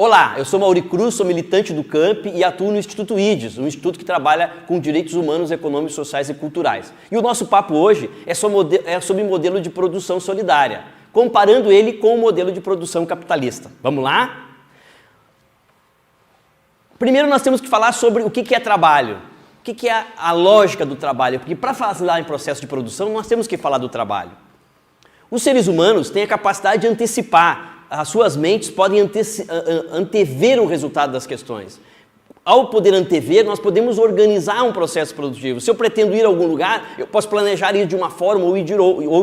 Olá, eu sou Mauri Cruz, sou militante do CAMP e atuo no Instituto IDES, um instituto que trabalha com direitos humanos, econômicos, sociais e culturais. E o nosso papo hoje é sobre modelo de produção solidária, comparando ele com o modelo de produção capitalista. Vamos lá? Primeiro nós temos que falar sobre o que é trabalho, o que é a lógica do trabalho, porque para falar em processo de produção nós temos que falar do trabalho. Os seres humanos têm a capacidade de antecipar, as suas mentes podem antever o resultado das questões. Ao poder antever, nós podemos organizar um processo produtivo. Se eu pretendo ir a algum lugar, eu posso planejar ir de uma forma ou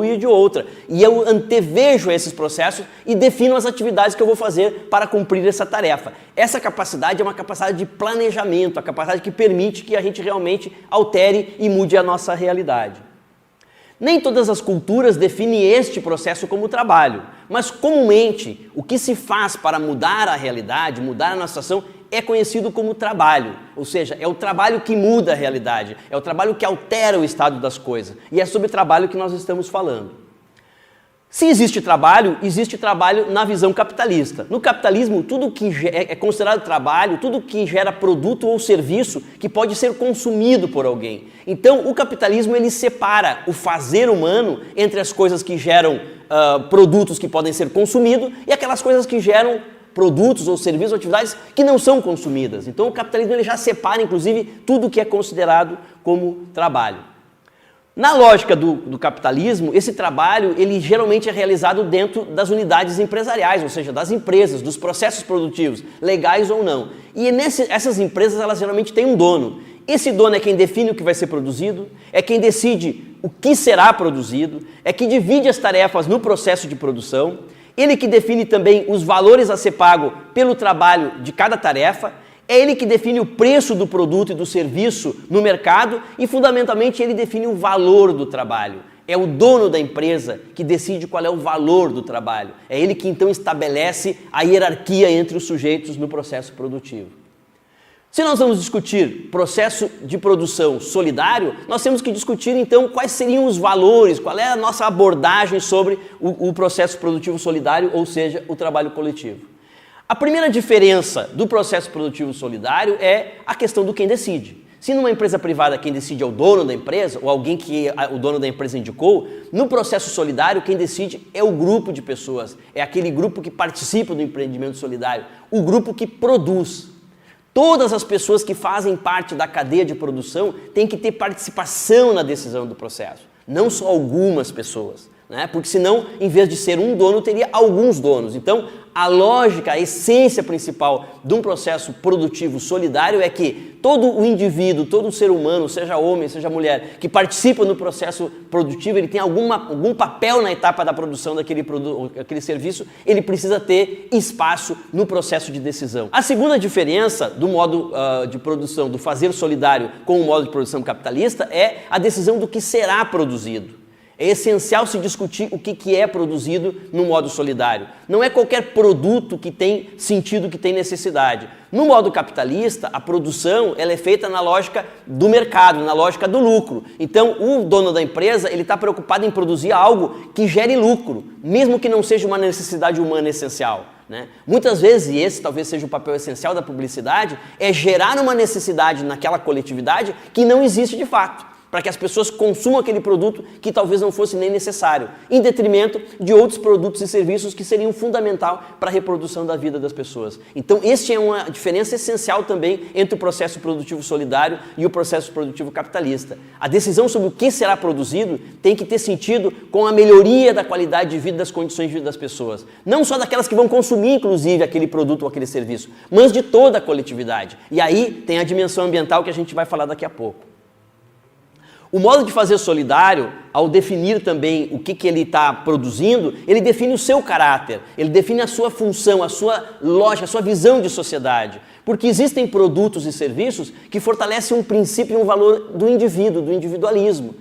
ir de outra. E eu antevejo esses processos e defino as atividades que eu vou fazer para cumprir essa tarefa. Essa capacidade é uma capacidade de planejamento, a capacidade que permite que a gente realmente altere e mude a nossa realidade. Nem todas as culturas definem este processo como trabalho, mas comumente o que se faz para mudar a realidade, mudar a nossa situação, é conhecido como trabalho, ou seja, é o trabalho que muda a realidade, é o trabalho que altera o estado das coisas, e é sobre trabalho que nós estamos falando. Se existe trabalho na visão capitalista. No capitalismo, tudo que é considerado trabalho, tudo que gera produto ou serviço que pode ser consumido por alguém. Então, o capitalismo ele separa o fazer humano entre as coisas que geram produtos que podem ser consumidos e aquelas coisas que geram produtos ou serviços ou atividades que não são consumidas. Então, o capitalismo ele já separa, inclusive, tudo que é considerado como trabalho. Na lógica do capitalismo, esse trabalho ele geralmente é realizado dentro das unidades empresariais, ou seja, das empresas, dos processos produtivos, legais ou não. E essas empresas elas geralmente têm um dono. Esse dono é quem define o que vai ser produzido, é quem decide o que será produzido, é quem divide as tarefas no processo de produção, ele que define também os valores a ser pago pelo trabalho de cada tarefa, é ele que define o preço do produto e do serviço no mercado e, fundamentalmente, ele define o valor do trabalho. É o dono da empresa que decide qual é o valor do trabalho. É ele que, então, estabelece a hierarquia entre os sujeitos no processo produtivo. Se nós vamos discutir processo de produção solidário, nós temos que discutir, então, quais seriam os valores, qual é a nossa abordagem sobre o processo produtivo solidário, ou seja, o trabalho coletivo. A primeira diferença do processo produtivo solidário é a questão do quem decide. Se numa empresa privada quem decide é o dono da empresa, ou alguém que o dono da empresa indicou, no processo solidário quem decide é o grupo de pessoas, é aquele grupo que participa do empreendimento solidário, o grupo que produz. Todas as pessoas que fazem parte da cadeia de produção têm que ter participação na decisão do processo, não só algumas pessoas. Porque senão, em vez de ser um dono, teria alguns donos. Então, a lógica, a essência principal de um processo produtivo solidário é que todo o indivíduo, todo o ser humano, seja homem, seja mulher, que participa no processo produtivo, ele tem algum papel na etapa da produção daquele serviço, ele precisa ter espaço no processo de decisão. A segunda diferença do modo de produção, do fazer solidário com o modo de produção capitalista é a decisão do que será produzido. É essencial se discutir o que é produzido no modo solidário. Não é qualquer produto que tem sentido, que tem necessidade. No modo capitalista, a produção ela é feita na lógica do mercado, na lógica do lucro. Então, o dono da empresa ele está preocupado em produzir algo que gere lucro, mesmo que não seja uma necessidade humana essencial. Muitas vezes, e esse talvez seja o papel essencial da publicidade, é gerar uma necessidade naquela coletividade que não existe de fato, para que as pessoas consumam aquele produto que talvez não fosse nem necessário, em detrimento de outros produtos e serviços que seriam fundamental para a reprodução da vida das pessoas. Então, esta é uma diferença essencial também entre o processo produtivo solidário e o processo produtivo capitalista. A decisão sobre o que será produzido tem que ter sentido com a melhoria da qualidade de vida, das condições de vida das pessoas. Não só daquelas que vão consumir, inclusive, aquele produto ou aquele serviço, mas de toda a coletividade. E aí tem a dimensão ambiental que a gente vai falar daqui a pouco. O modo de fazer solidário, ao definir também o que ele está produzindo, ele define o seu caráter, ele define a sua função, a sua lógica, a sua visão de sociedade. Porque existem produtos e serviços que fortalecem um princípio e um valor do indivíduo, do individualismo,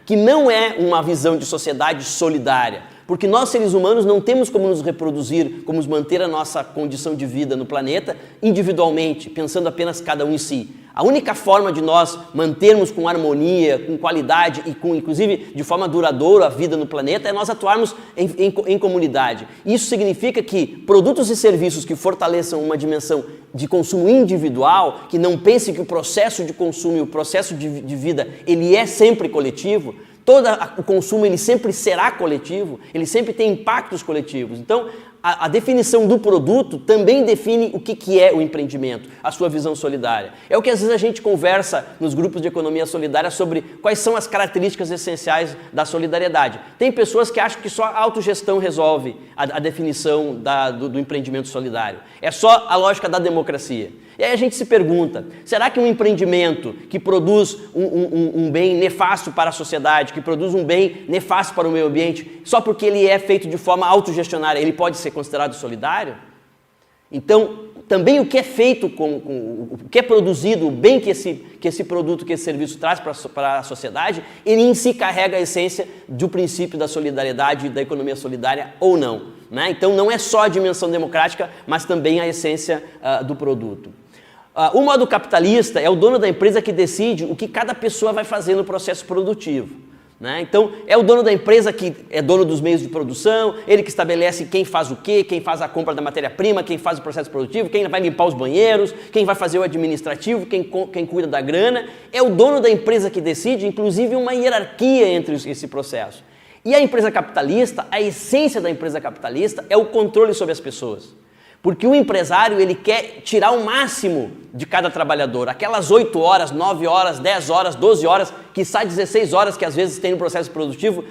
que não é uma visão de sociedade solidária. Porque nós, seres humanos, não temos como nos reproduzir, como manter a nossa condição de vida no planeta individualmente, pensando apenas cada um em si. A única forma de nós mantermos com harmonia, com qualidade e com, inclusive, de forma duradoura a vida no planeta é nós atuarmos em comunidade. Isso significa que produtos e serviços que fortaleçam uma dimensão de consumo individual, que não pense que o processo de consumo e o processo de vida, ele é sempre coletivo, todo o consumo ele sempre será coletivo, ele sempre tem impactos coletivos. Então, a definição do produto também define o que é o empreendimento, a sua visão solidária. É o que às vezes a gente conversa nos grupos de economia solidária sobre quais são as características essenciais da solidariedade. Tem pessoas que acham que só a autogestão resolve a definição do empreendimento solidário. É só a lógica da democracia. E aí a gente se pergunta, será que um empreendimento que produz um bem nefasto para a sociedade, que produz um bem nefasto para o meio ambiente, só porque ele é feito de forma autogestionária, ele pode ser considerado solidário? Então, também o que é feito, o que é produzido, o bem que esse produto, que esse serviço traz para a sociedade, ele em si carrega a essência do princípio da solidariedade, da economia solidária ou não, né? Então não é só a dimensão democrática, mas também a essência do produto. O modo capitalista é o dono da empresa que decide o que cada pessoa vai fazer no processo produtivo, né? Então, é o dono da empresa que é dono dos meios de produção, ele que estabelece quem faz o quê, quem faz a compra da matéria-prima, quem faz o processo produtivo, quem vai limpar os banheiros, quem vai fazer o administrativo, quem cuida da grana. É o dono da empresa que decide, inclusive, uma hierarquia entre esse processo. E a empresa capitalista, a essência da empresa capitalista é o controle sobre as pessoas. Porque o empresário, ele quer tirar o máximo de cada trabalhador. Aquelas 8 horas, 9 horas, 10 horas, 12 horas, quiçá 16 horas que às vezes tem no processo produtivo,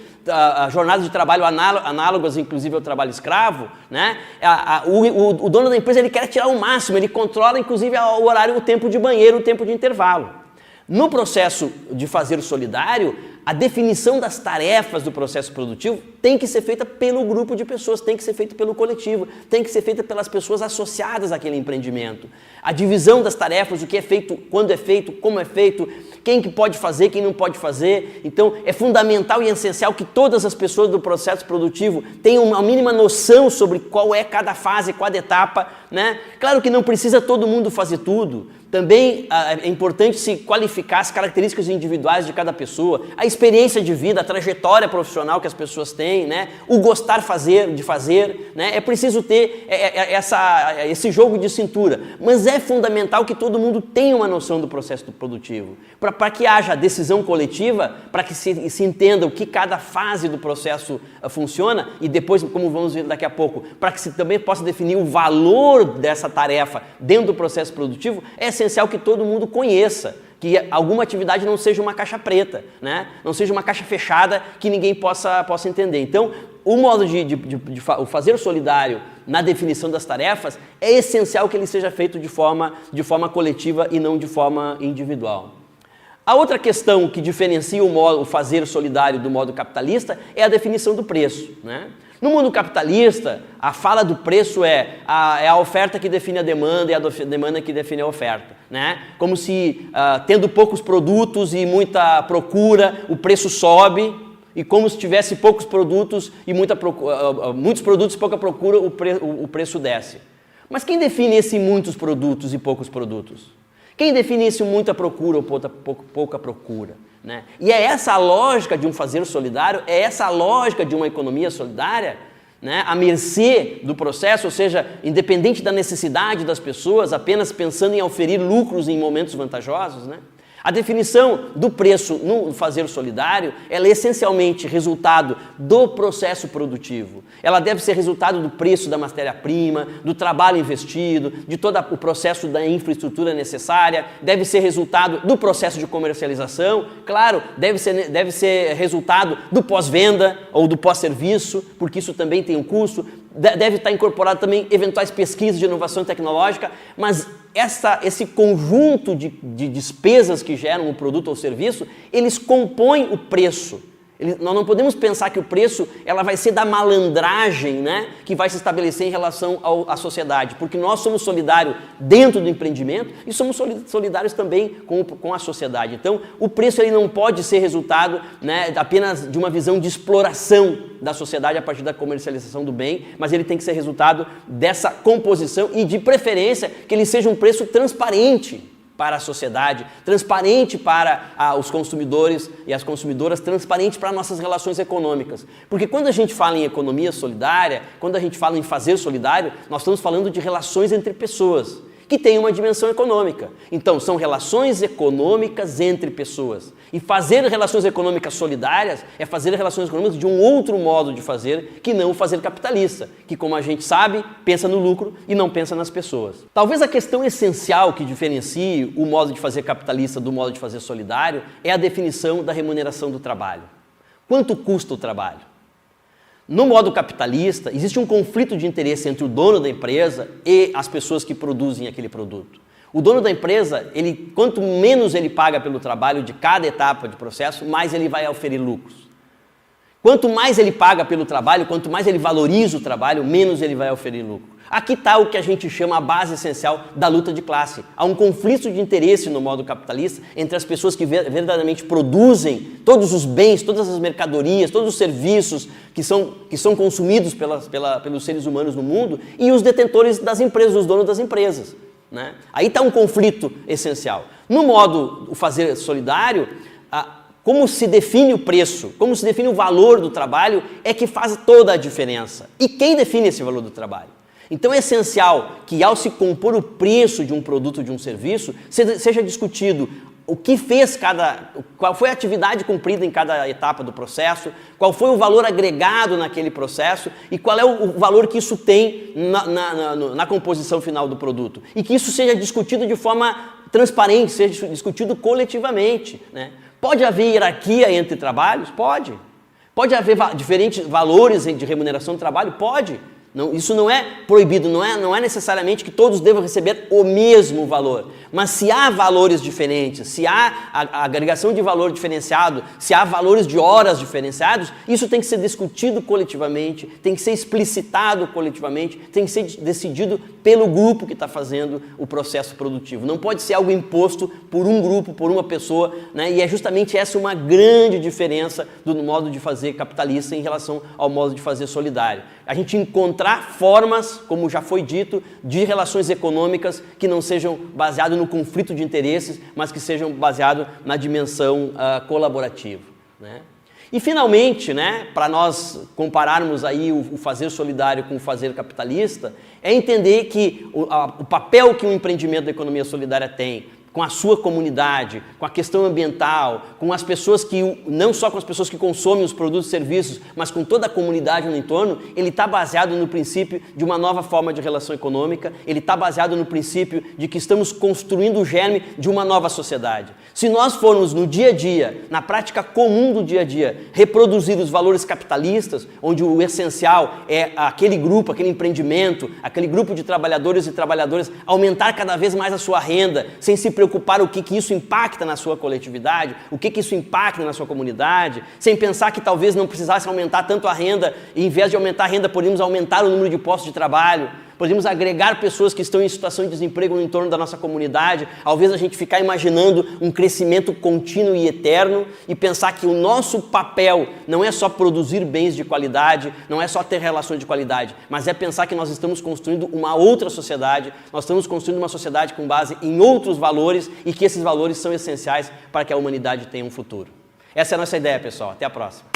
jornadas de trabalho análogas, inclusive ao trabalho escravo, né? O dono da empresa, ele quer tirar o máximo, ele controla inclusive o horário, o tempo de banheiro, o tempo de intervalo. No processo de fazer solidário, a definição das tarefas do processo produtivo tem que ser feita pelo grupo de pessoas, tem que ser feita pelo coletivo, tem que ser feita pelas pessoas associadas àquele empreendimento. A divisão das tarefas, o que é feito, quando é feito, como é feito, quem que pode fazer, quem não pode fazer. Então, é fundamental e essencial que todas as pessoas do processo produtivo tenham uma mínima noção sobre qual é cada fase, cada etapa, né? Claro que não precisa todo mundo fazer tudo. Também é importante se qualificar as características individuais de cada pessoa, a experiência de vida, a trajetória profissional que as pessoas têm, né? O gostar de fazer, né? É preciso ter esse jogo de cintura, mas é fundamental que todo mundo tenha uma noção do processo produtivo, para que haja decisão coletiva, para que se entenda o que cada fase do processo funciona e depois, como vamos ver daqui a pouco, para que se também possa definir o valor dessa tarefa dentro do processo produtivo. É essencial que todo mundo conheça, que alguma atividade não seja uma caixa preta, né? Não seja uma caixa fechada que ninguém possa entender. Então, o modo de fazer solidário na definição das tarefas é essencial que ele seja feito de forma coletiva e não de forma individual. A outra questão que diferencia o fazer solidário do modo capitalista é a definição do preço, né? No mundo capitalista, a fala do preço é a oferta que define a demanda e a demanda que define a oferta, né? Como se, tendo poucos produtos e muita procura, o preço sobe, e como se tivesse poucos produtos e muitos produtos e pouca procura, o preço desce. Mas quem define esse muitos produtos e poucos produtos? Quem define esse muita procura ou pouca procura? Né? E é essa a lógica de um fazer solidário, é essa a lógica de uma economia solidária, né? À mercê do processo, ou seja, independente da necessidade das pessoas, apenas pensando em oferir lucros em momentos vantajosos, né? A definição do preço no fazer solidário, ela é essencialmente resultado do processo produtivo. Ela deve ser resultado do preço da matéria-prima, do trabalho investido, de todo o processo da infraestrutura necessária, deve ser resultado do processo de comercialização, claro, deve ser resultado do pós-venda ou do pós-serviço, porque isso também tem um custo, deve estar incorporado também eventuais pesquisas de inovação tecnológica, mas esse conjunto de despesas que geram o produto ou serviço, eles compõem o preço. Nós não podemos pensar que o preço ela vai ser da malandragem, né, que vai se estabelecer em relação à sociedade, porque nós somos solidários dentro do empreendimento e somos solidários também com a sociedade. Então, o preço ele não pode ser resultado, né, apenas de uma visão de exploração da sociedade a partir da comercialização do bem, mas ele tem que ser resultado dessa composição e, de preferência, que ele seja um preço transparente para a sociedade, transparente para os consumidores e as consumidoras, transparente para nossas relações econômicas. Porque quando a gente fala em economia solidária, quando a gente fala em fazer solidário, nós estamos falando de relações entre pessoas, que tem uma dimensão econômica. Então, são relações econômicas entre pessoas. E fazer relações econômicas solidárias é fazer relações econômicas de um outro modo de fazer, que não o fazer capitalista, que, como a gente sabe, pensa no lucro e não pensa nas pessoas. Talvez a questão essencial que diferencie o modo de fazer capitalista do modo de fazer solidário é a definição da remuneração do trabalho. Quanto custa o trabalho? No modo capitalista, existe um conflito de interesse entre o dono da empresa e as pessoas que produzem aquele produto. O dono da empresa, quanto menos ele paga pelo trabalho de cada etapa de processo, mais ele vai oferir lucros. Quanto mais ele paga pelo trabalho, quanto mais ele valoriza o trabalho, menos ele vai oferir lucro. Aqui está o que a gente chama a base essencial da luta de classe. Há um conflito de interesse no modo capitalista entre as pessoas que verdadeiramente produzem todos os bens, todas as mercadorias, todos os serviços que são consumidos pelos seres humanos no mundo e os detentores das empresas, os donos das empresas, né? Aí está um conflito essencial. No modo fazer solidário, como se define o preço, como se define o valor do trabalho é que faz toda a diferença. E quem define esse valor do trabalho? Então é essencial que ao se compor o preço de um produto ou de um serviço, seja discutido o que fez qual foi a atividade cumprida em cada etapa do processo, qual foi o valor agregado naquele processo e qual é o valor que isso tem na composição final do produto. E que isso seja discutido de forma transparente, seja discutido coletivamente, né? Pode haver hierarquia entre trabalhos? Pode. Pode haver diferentes valores de remuneração do trabalho? Pode. Não, isso não é proibido, não é necessariamente que todos devam receber o mesmo valor. Mas se há valores diferentes, se há a agregação de valor diferenciado, se há valores de horas diferenciados, isso tem que ser discutido coletivamente, tem que ser explicitado coletivamente, tem que ser decidido pelo grupo que está fazendo o processo produtivo. Não pode ser algo imposto por um grupo, por uma pessoa, né? E é justamente essa uma grande diferença do modo de fazer capitalista em relação ao modo de fazer solidário. A gente encontrar formas, como já foi dito, de relações econômicas que não sejam baseadas no conflito de interesses, mas que sejam baseadas na dimensão colaborativa, né? E finalmente, né, para nós compararmos aí o fazer solidário com o fazer capitalista, é entender que o papel que um empreendimento da economia solidária tem com a sua comunidade, com a questão ambiental, com as pessoas não só com as pessoas que consomem os produtos e serviços, mas com toda a comunidade no entorno, ele está baseado no princípio de uma nova forma de relação econômica, ele está baseado no princípio de que estamos construindo o germe de uma nova sociedade. Se nós formos no dia a dia, na prática comum do dia a dia, reproduzir os valores capitalistas, onde o essencial é aquele grupo, aquele empreendimento, aquele grupo de trabalhadores e trabalhadoras aumentar cada vez mais a sua renda, sem se preocupar o que isso impacta na sua coletividade, o que isso impacta na sua comunidade, sem pensar que talvez não precisasse aumentar tanto a renda e, em vez de aumentar a renda, poderíamos aumentar o número de postos de trabalho, poderíamos agregar pessoas que estão em situação de desemprego no entorno da nossa comunidade, ao invés da gente ficar imaginando um crescimento contínuo e eterno e pensar que o nosso papel não é só produzir bens de qualidade, não é só ter relações de qualidade, mas é pensar que nós estamos construindo uma outra sociedade, nós estamos construindo uma sociedade com base em outros valores e que esses valores são essenciais para que a humanidade tenha um futuro. Essa é a nossa ideia, pessoal. Até a próxima.